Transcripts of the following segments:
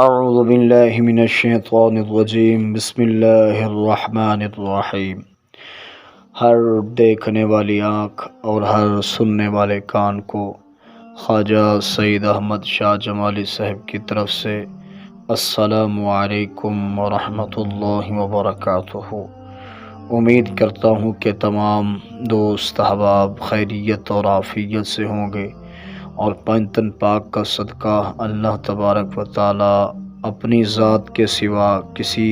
اعوذ باللہ من الشیطان الرجیم، بسم اللہ الرحمن الرحیم۔ ہر دیکھنے والی آنکھ اور ہر سننے والے کان کو خواجہ سید احمد شاہ جمالی صاحب کی طرف سے السلام علیکم ورحمۃ اللہ وبرکاتہ۔ امید کرتا ہوں کہ تمام دوست احباب خیریت اور عافیت سے ہوں گے، اور پنجتن پاک کا صدقہ اللہ تبارک و تعالی اپنی ذات کے سوا کسی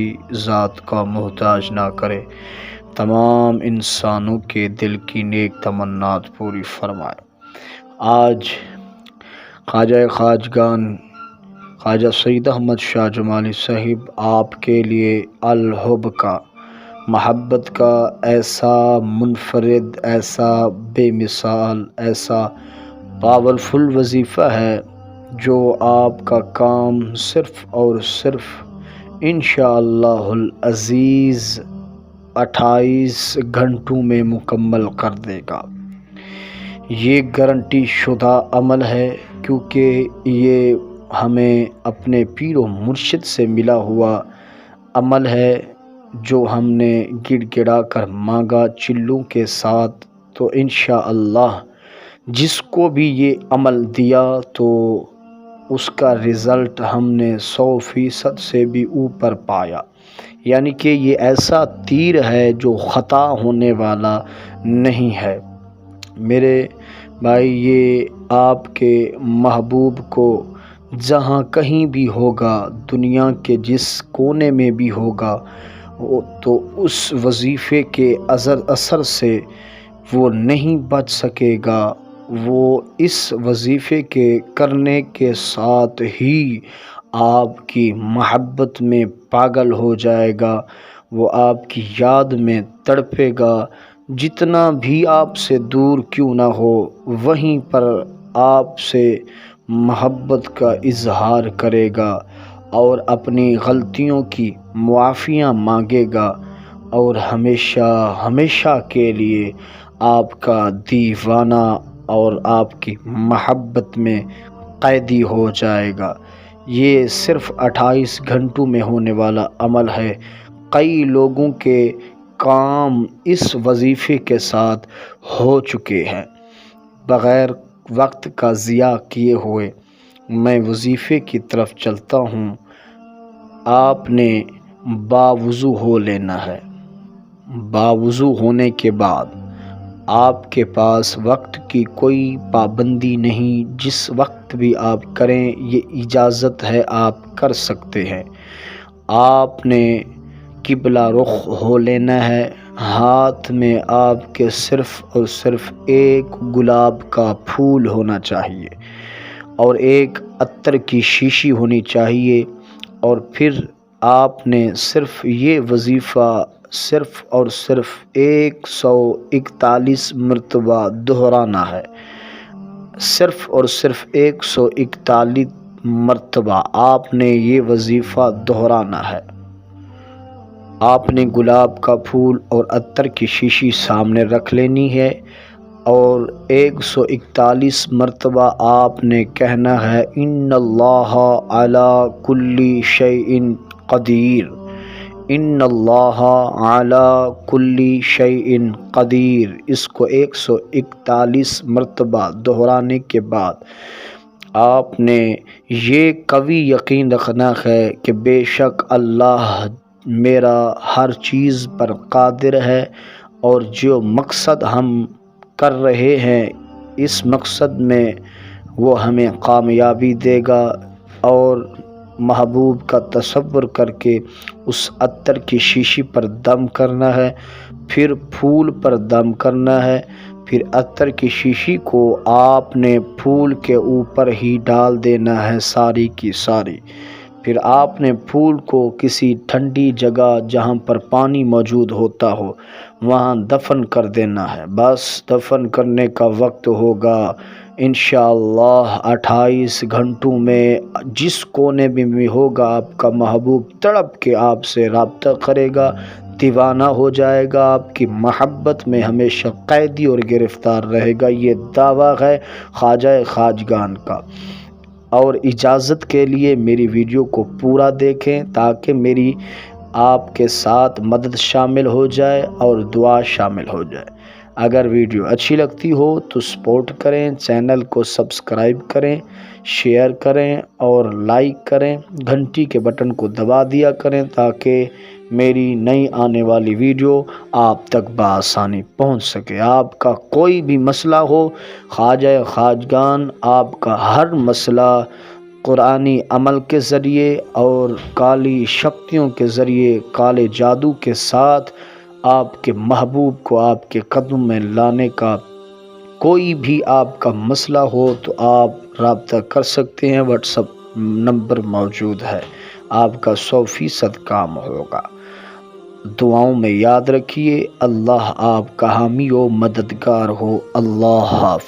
ذات کا محتاج نہ کرے، تمام انسانوں کے دل کی نیک تمنات پوری فرمائے۔ آج خواجہ خواجگان خواجہ سید احمد شاہ جمالی صاحب آپ کے لیے الحب کا، محبت کا ایسا منفرد، ایسا بے مثال، ایسا پاورفل وظیفہ ہے جو آپ کا کام صرف اور صرف انشاءاللہ العزیز 28 گھنٹوں میں مکمل کر دے گا۔ یہ گارنٹی شدہ عمل ہے، کیونکہ یہ ہمیں اپنے پیر و مرشد سے ملا ہوا عمل ہے جو ہم نے گڑ گڑا کر مانگا چلوں کے ساتھ، تو انشاءاللہ جس کو بھی یہ عمل دیا تو اس کا رزلٹ ہم نے 100% سے بھی اوپر پایا۔ یعنی کہ یہ ایسا تیر ہے جو خطا ہونے والا نہیں ہے۔ میرے بھائی، یہ آپ کے محبوب کو جہاں کہیں بھی ہوگا، دنیا کے جس کونے میں بھی ہوگا، تو اس وظیفے کے اثر سے وہ نہیں بچ سکے گا۔ وہ اس وظیفے کے کرنے کے ساتھ ہی آپ کی محبت میں پاگل ہو جائے گا، وہ آپ کی یاد میں تڑپے گا، جتنا بھی آپ سے دور کیوں نہ ہو وہیں پر آپ سے محبت کا اظہار کرے گا اور اپنی غلطیوں کی معافیاں مانگے گا، اور ہمیشہ ہمیشہ کے لیے آپ کا دیوانہ اور آپ کی محبت میں قیدی ہو جائے گا۔ یہ صرف 28 گھنٹوں میں ہونے والا عمل ہے۔ کئی لوگوں کے کام اس وظیفے کے ساتھ ہو چکے ہیں۔ بغیر وقت کا ضیاع کیے ہوئے میں وظیفے کی طرف چلتا ہوں۔ آپ نے باوضو ہو لینا ہے۔ باوضو ہونے کے بعد آپ کے پاس وقت کی کوئی پابندی نہیں، جس وقت بھی آپ کریں، یہ اجازت ہے، آپ کر سکتے ہیں۔ آپ نے قبلہ رخ ہو لینا ہے۔ ہاتھ میں آپ کے صرف اور صرف ایک گلاب کا پھول ہونا چاہیے اور ایک عطر کی شیشی ہونی چاہیے، اور پھر آپ نے صرف یہ وظیفہ صرف اور صرف 141 مرتبہ دہرانا ہے۔ صرف اور صرف 141 مرتبہ آپ نے یہ وظیفہ دہرانا ہے۔ آپ نے گلاب کا پھول اور عطر کی شیشی سامنے رکھ لینی ہے، اور 141 مرتبہ آپ نے کہنا ہے ان اللہ علی کل شیء قدیر، ان اللہ علی کل شیء قدیر۔ اس کو 141 مرتبہ دہرانے کے بعد آپ نے یہ قوی یقین رکھنا ہے کہ بے شک اللہ میرا ہر چیز پر قادر ہے، اور جو مقصد ہم کر رہے ہیں اس مقصد میں وہ ہمیں کامیابی دے گا۔ اور محبوب کا تصور کر کے اس عطر کی شیشی پر دم کرنا ہے، پھر پھول پر دم کرنا ہے، پھر عطر کی شیشی کو آپ نے پھول کے اوپر ہی ڈال دینا ہے ساری کی ساری۔ پھر آپ نے پھول کو کسی ٹھنڈی جگہ جہاں پر پانی موجود ہوتا ہو وہاں دفن کر دینا ہے۔ بس دفن کرنے کا وقت ہوگا انشاءاللہ 28 گھنٹوں میں جس کونے میں بھی ہوگا، آپ کا محبوب تڑپ کے آپ سے رابطہ کرے گا، دیوانہ ہو جائے گا، آپ کی محبت میں ہمیشہ قیدی اور گرفتار رہے گا۔ یہ دعویٰ ہے خواجہ خواجگان کا۔ اور اجازت کے لیے میری ویڈیو کو پورا دیکھیں تاکہ میری آپ کے ساتھ مدد شامل ہو جائے اور دعا شامل ہو جائے۔ اگر ویڈیو اچھی لگتی ہو تو سپورٹ کریں، چینل کو سبسکرائب کریں، شیئر کریں اور لائک کریں، گھنٹی کے بٹن کو دبا دیا کریں تاکہ میری نئی آنے والی ویڈیو آپ تک بآسانی پہنچ سکے۔ آپ کا کوئی بھی مسئلہ ہو، خواجہ خواجگان آپ کا ہر مسئلہ قرآنی عمل کے ذریعے اور کالی شکتیوں کے ذریعے، کالے جادو کے ساتھ آپ کے محبوب کو آپ کے قدم میں لانے کا کوئی بھی آپ کا مسئلہ ہو تو آپ رابطہ کر سکتے ہیں۔ واٹس ایپ نمبر موجود ہے، آپ کا 100% کام ہوگا۔ دعاؤں میں یاد رکھیے۔ اللہ آپ کا حامی و مددگار ہو۔ اللہ حافظ۔